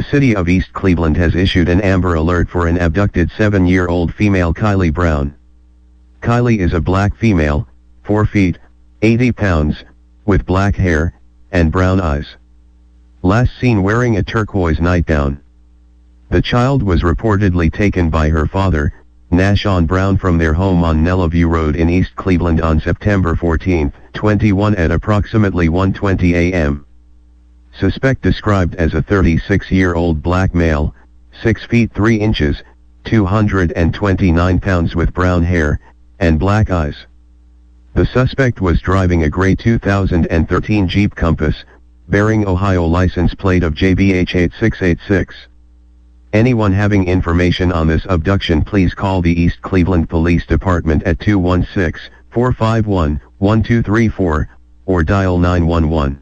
The city of East Cleveland has issued an Amber Alert for an abducted 7-year-old female Kylie Brown. Kylie is a black female, 4 feet, 80 pounds, with black hair, and brown eyes. Last seen wearing a turquoise nightgown. The child was reportedly taken by her father, Nashon Brown, from their home on Nellaview Road in East Cleveland on September 14, 21 at approximately 1:20 a.m. Suspect described as a 36-year-old black male, 6 feet 3 inches, 229 pounds, with brown hair, and black eyes. The suspect was driving a gray 2013 Jeep Compass, bearing Ohio license plate of JBH 8686. Anyone having information on this abduction, please call the East Cleveland Police Department at 216-451-1234, or dial 911.